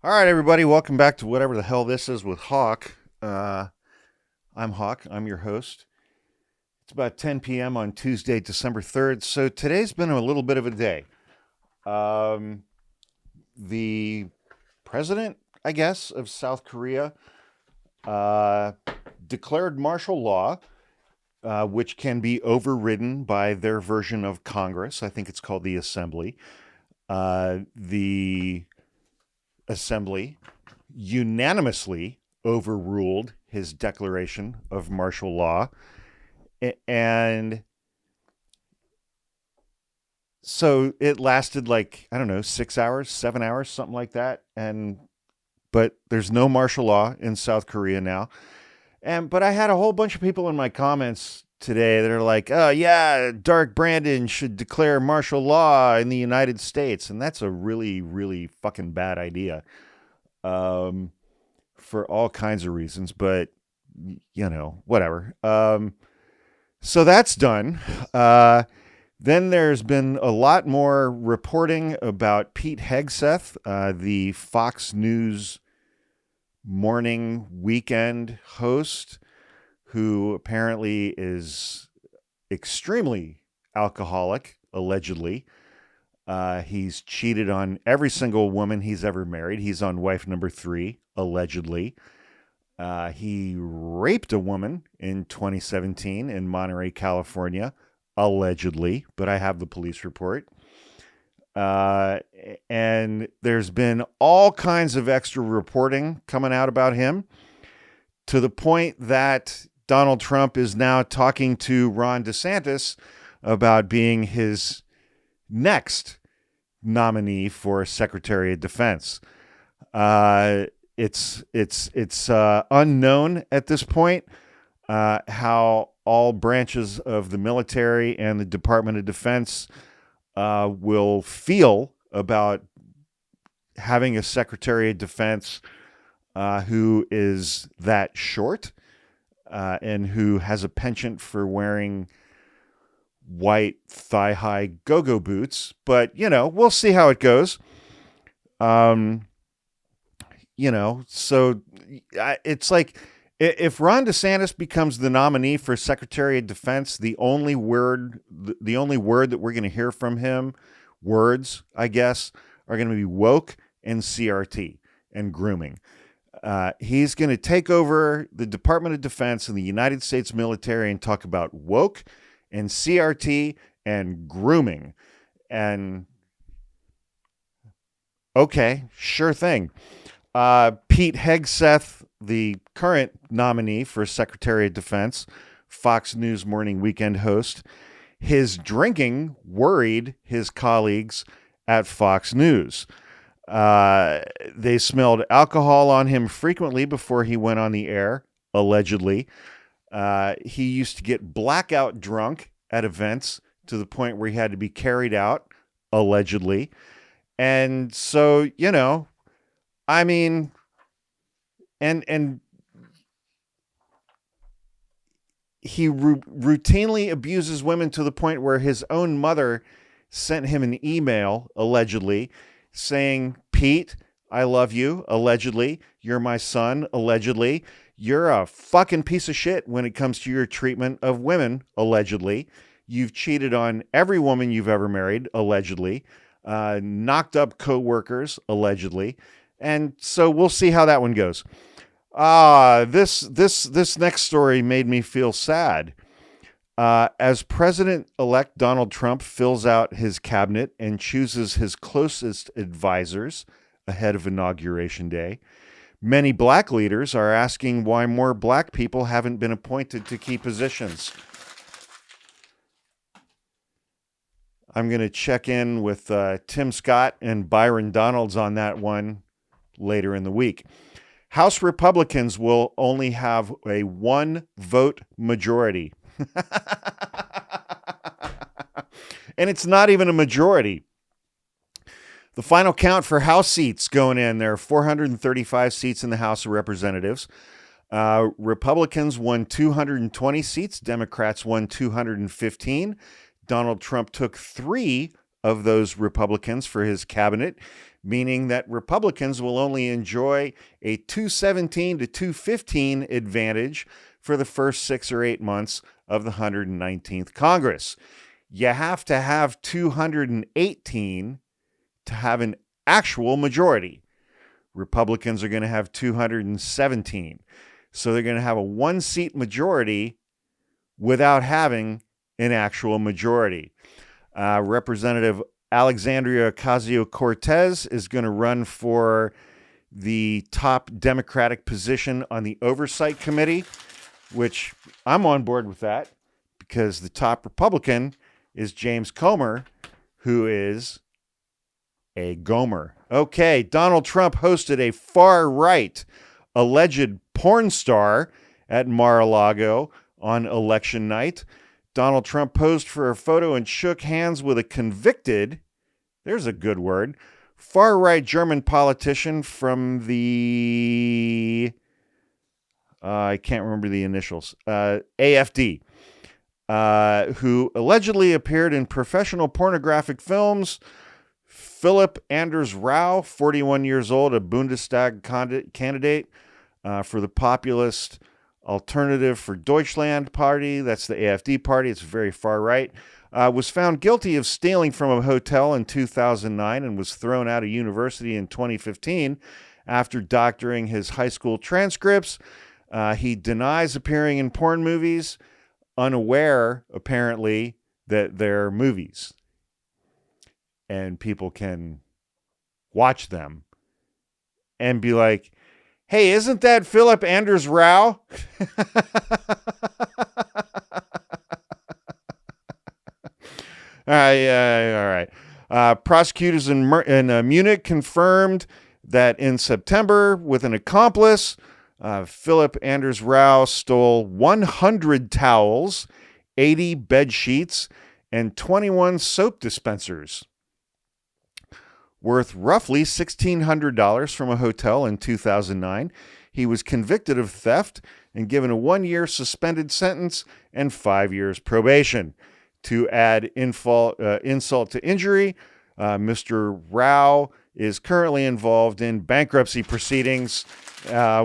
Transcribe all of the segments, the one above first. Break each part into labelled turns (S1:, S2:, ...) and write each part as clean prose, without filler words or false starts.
S1: All right, everybody, welcome back to whatever the hell this is with Hawk. I'm Hawk. I'm your host. It's about 10 p.m. on Tuesday, December 3rd. So today's been a little bit of a day. Um, the president, I guess, of South Korea uh, declared martial law, which can be overridden by their version of Congress. I think it's called the Assembly. The Assembly unanimously overruled his declaration of martial law. And so it lasted like, I don't know, 6 hours, 7 hours, something like that. But there's no martial law in South Korea now. But I had a whole bunch of people in my comments today that are like, oh, yeah, Dark Brandon should declare martial law in the United States. And that's a really, really fucking bad idea. For all kinds of reasons, but whatever. So that's done. Then there's been a lot more reporting about Pete Hegseth, the Fox News morning weekend host, who apparently is extremely alcoholic, allegedly. He's cheated on every single woman he's ever married. He's on wife number 3, allegedly. He raped a woman in 2017 in Monterey, California, allegedly, but I have the police report. And there's been all kinds of extra reporting coming out about him, to the point that Donald Trump is now talking to Ron DeSantis about being his next nominee for Secretary of Defense. It's unknown at this point how all branches of the military and the Department of Defense will feel about having a Secretary of Defense who is that short and who has a penchant for wearing white thigh-high go-go boots. But, we'll see how it goes. So it's like, if Ron DeSantis becomes the nominee for Secretary of Defense, the only word that we're going to hear from him, words, I guess, are going to be woke and CRT and grooming. He's going to take over the Department of Defense and the United States military and talk about woke and CRT and grooming. And okay, sure thing. Pete Hegseth, the current nominee for Secretary of Defense, Fox News morning weekend host, his drinking worried his colleagues at Fox News. They smelled alcohol on him frequently before he went on the air, allegedly. He used to get blackout drunk at events to the point where he had to be carried out, allegedly. And so, I mean, and he routinely abuses women to the point where his own mother sent him an email, allegedly, saying, Pete, I love you, allegedly. You're my son, allegedly. You're a fucking piece of shit when it comes to your treatment of women, allegedly. You've cheated on every woman you've ever married, allegedly. Knocked up coworkers, allegedly. And so we'll see how that one goes. This next story made me feel sad. As President-elect Donald Trump fills out his cabinet and chooses his closest advisors ahead of Inauguration Day, many black leaders are asking why more black people haven't been appointed to key positions. I'm going to check in with Tim Scott and Byron Donalds on that one later in the week. House Republicans will only have a 1-vote majority. And it's not even a majority. The final count for House seats going in, there are 435 seats in the House of Representatives. Republicans won 220 seats. Democrats won 215. Donald Trump took 3 of those Republicans for his cabinet, meaning that Republicans will only enjoy a 217 to 215 advantage for the first 6 or 8 months of the 119th Congress. You have to have 218 to have an actual majority. Republicans are going to have 217. So they're going to have a 1-seat majority without having an actual majority. Representative Alexandria Ocasio-Cortez is going to run for the top Democratic position on the Oversight Committee, which I'm on board with that because the top Republican is James Comer, who is a Gomer. Okay, Donald Trump hosted a far-right alleged porn star at Mar-a-Lago on election night. Donald Trump posed for a photo and shook hands with a convicted, there's a good word, far-right German politician from the, I can't remember the initials, AFD, who allegedly appeared in professional pornographic films. Philipp Anders Rau, 41 years old, a Bundestag candidate for the populist Alternative for Deutschland party, that's the AfD party, it's very far right, was found guilty of stealing from a hotel in 2009 and was thrown out of university in 2015 after doctoring his high school transcripts. He denies appearing in porn movies, unaware, apparently, that they're movies. And people can watch them and be like, hey, isn't that Philipp Anders Rau? All right. Prosecutors in Munich confirmed that in September, with an accomplice, Philipp Anders Rau stole 100 towels, 80 bed sheets, and 21 soap dispensers, worth roughly $1,600 from a hotel in 2009. He was convicted of theft and given a 1-year suspended sentence and 5 years probation. To add insult to injury, Mr. Rau is currently involved in bankruptcy proceedings,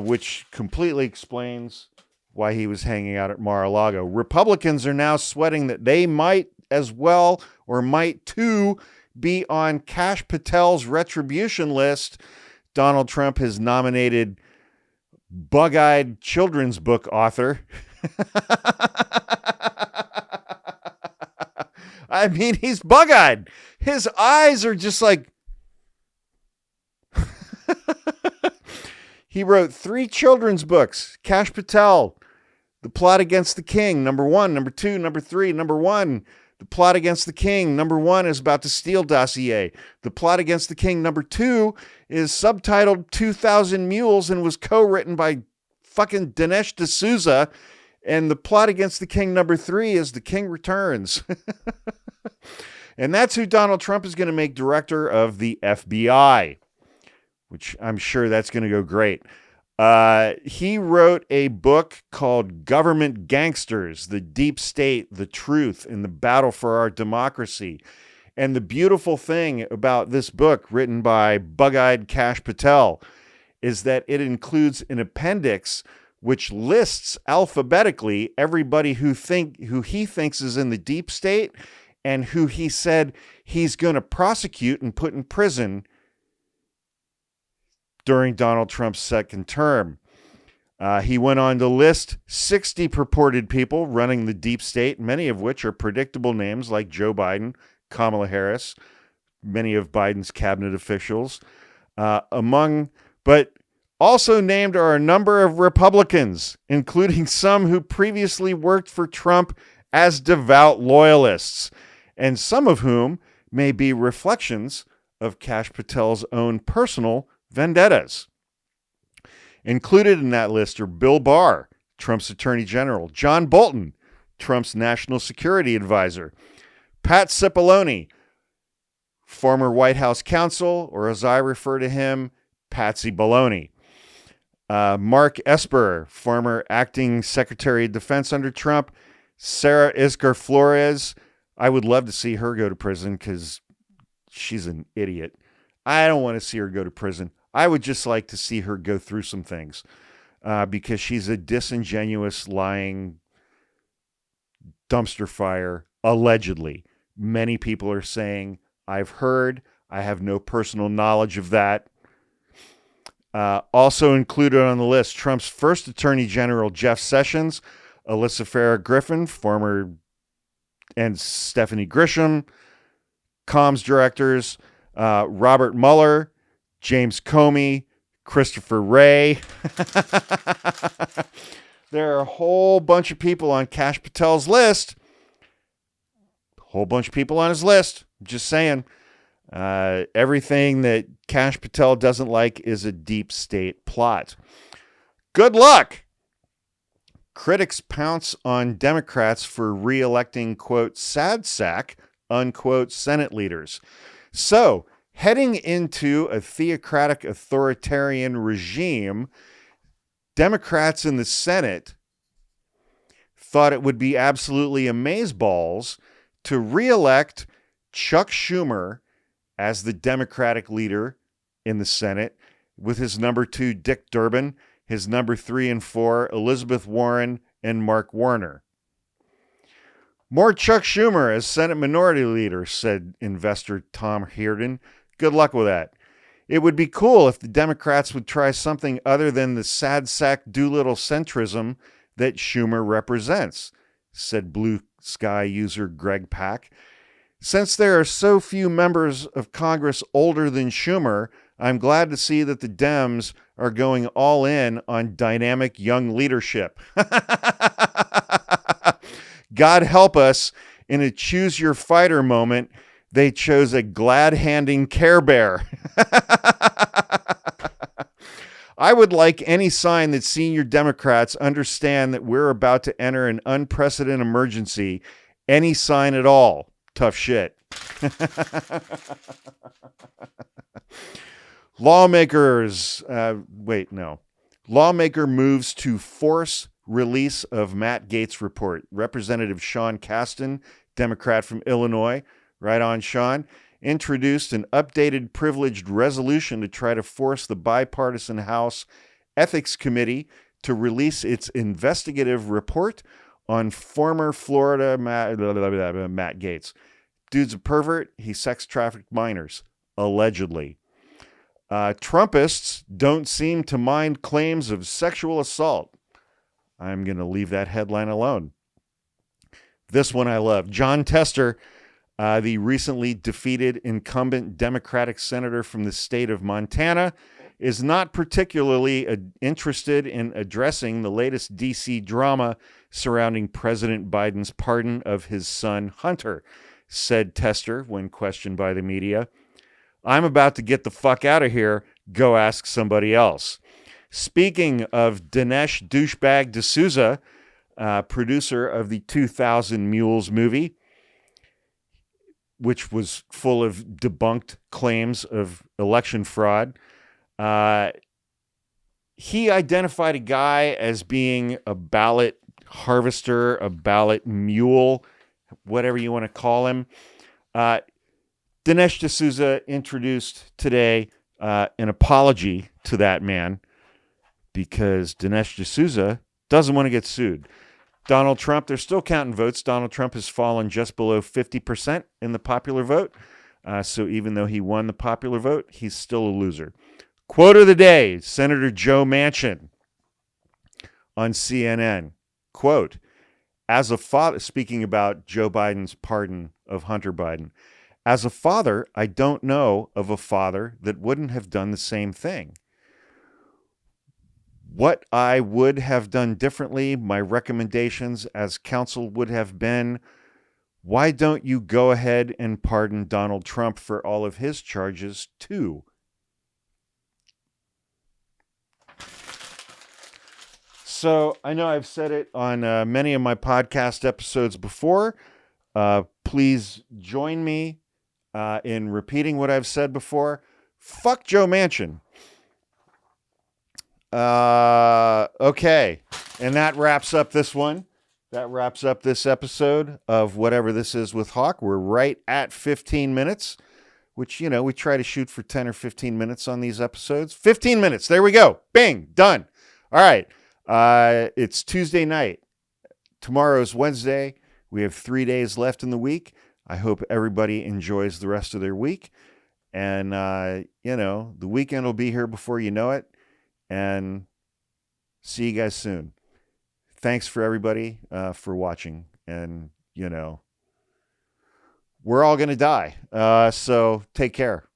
S1: which completely explains why he was hanging out at Mar-a-Lago. Republicans are now sweating that they might as well, or might too, be on Kash Patel's retribution list. Donald Trump has nominated bug-eyed children's book author. I mean, he's bug-eyed. His eyes are just like... He wrote 3 children's books. Kash Patel, The Plot Against the King, number 1, number 2, number 3, number 1. The Plot Against the King, number 1, is about the Steele dossier. The Plot Against the King, number 2, is subtitled 2,000 Mules and was co-written by fucking Dinesh D'Souza. And The Plot Against the King, number 3, is The King Returns. And that's who Donald Trump is going to make director of the FBI, which I'm sure that's going to go great. He wrote a book called Government Gangsters, The Deep State, The Truth, and the Battle for Our Democracy. And the beautiful thing about this book, written by bug-eyed Kash Patel, is that it includes an appendix which lists alphabetically everybody who he thinks is in the deep state and who he said he's going to prosecute and put in prison during Donald Trump's second term. He went on to list 60 purported people running the deep state, many of which are predictable names like Joe Biden, Kamala Harris, many of Biden's cabinet officials. But also named are a number of Republicans, including some who previously worked for Trump as devout loyalists, and some of whom may be reflections of Kash Patel's own personal vendettas. Included in that list are Bill Barr, Trump's Attorney General, John Bolton, Trump's National Security Advisor, Pat Cipollone, former White House counsel, or as I refer to him, Patsy Baloney, Mark Esper, former acting Secretary of Defense under Trump, Sarah Isgur Flores. I would love to see her go to prison because she's an idiot. I don't want to see her go to prison. I would just like to see her go through some things because she's a disingenuous, lying dumpster fire, allegedly. Many people are saying, I've heard. I have no personal knowledge of that. Also included on the list, Trump's first Attorney General, Jeff Sessions, Alyssa Farah Griffin, former, and Stephanie Grisham, comms directors, Robert Mueller, James Comey, Christopher Wray. There are a whole bunch of people on Kash Patel's list. A whole bunch of people on his list. Just saying. Everything that Kash Patel doesn't like is a deep state plot. Good luck. Critics pounce on Democrats for re-electing, quote, sad sack, unquote, Senate leaders. So, heading into a theocratic authoritarian regime, Democrats in the Senate thought it would be absolutely amazeballs to re-elect Chuck Schumer as the Democratic leader in the Senate, with his number 2, Dick Durbin, his number 3 and 4, Elizabeth Warren, and Mark Warner. More Chuck Schumer as Senate Minority Leader, said investor Tom Hearden. Good luck with that. It would be cool if the Democrats would try something other than the sad sack Doolittle centrism that Schumer represents, said Blue Sky user Greg Pack. Since there are so few members of Congress older than Schumer, I'm glad to see that the Dems are going all in on dynamic young leadership. God help us, in a choose your fighter moment, they chose a glad-handing Care Bear. I would like any sign that senior Democrats understand that we're about to enter an unprecedented emergency. Any sign at all. Tough shit. Lawmaker moves to force release of Matt Gaetz report. Representative Sean Casten, Democrat from Illinois, right on Sean, introduced an updated privileged resolution to try to force the bipartisan House Ethics Committee to release its investigative report on former Florida Matt Gaetz. Dude's a pervert. He sex trafficked minors, allegedly. Trumpists don't seem to mind claims of sexual assault. I'm going to leave that headline alone. This one I love. John Tester, the recently defeated incumbent Democratic senator from the state of Montana, is not particularly interested in addressing the latest D.C. drama surrounding President Biden's pardon of his son, Hunter, said Tester when questioned by the media. I'm about to get the fuck out of here. Go ask somebody else. Speaking of Dinesh Douchebag D'Souza, producer of the 2000 Mules movie, which was full of debunked claims of election fraud, he identified a guy as being a ballot harvester, a ballot mule, whatever you want to call him. Dinesh D'Souza introduced today an apology to that man because Dinesh D'Souza doesn't want to get sued. Donald Trump, they're still counting votes. Donald Trump has fallen just below 50% in the popular vote. So even though he won the popular vote, he's still a loser. Quote of the day, Senator Joe Manchin on CNN. Quote, as a father, speaking about Joe Biden's pardon of Hunter Biden, as a father, I don't know of a father that wouldn't have done the same thing. What I would have done differently, my recommendations as counsel would have been, why don't you go ahead and pardon Donald Trump for all of his charges too? So I know I've said it on many of my podcast episodes before. Please join me in repeating what I've said before. Fuck Joe Manchin. Okay. And that wraps up this one. That wraps up this episode of whatever this is with Hawk. We're right at 15 minutes. which, we try to shoot for 10 or 15 minutes on these episodes. 15 minutes. There we go. Bing. Done. All right. It's Tuesday night. Tomorrow's Wednesday. We have 3 days left in the week. I hope everybody enjoys the rest of their week. And, the weekend will be here before you know it. And see you guys soon. Thanks for everybody for watching. And, we're all going to die. So take care.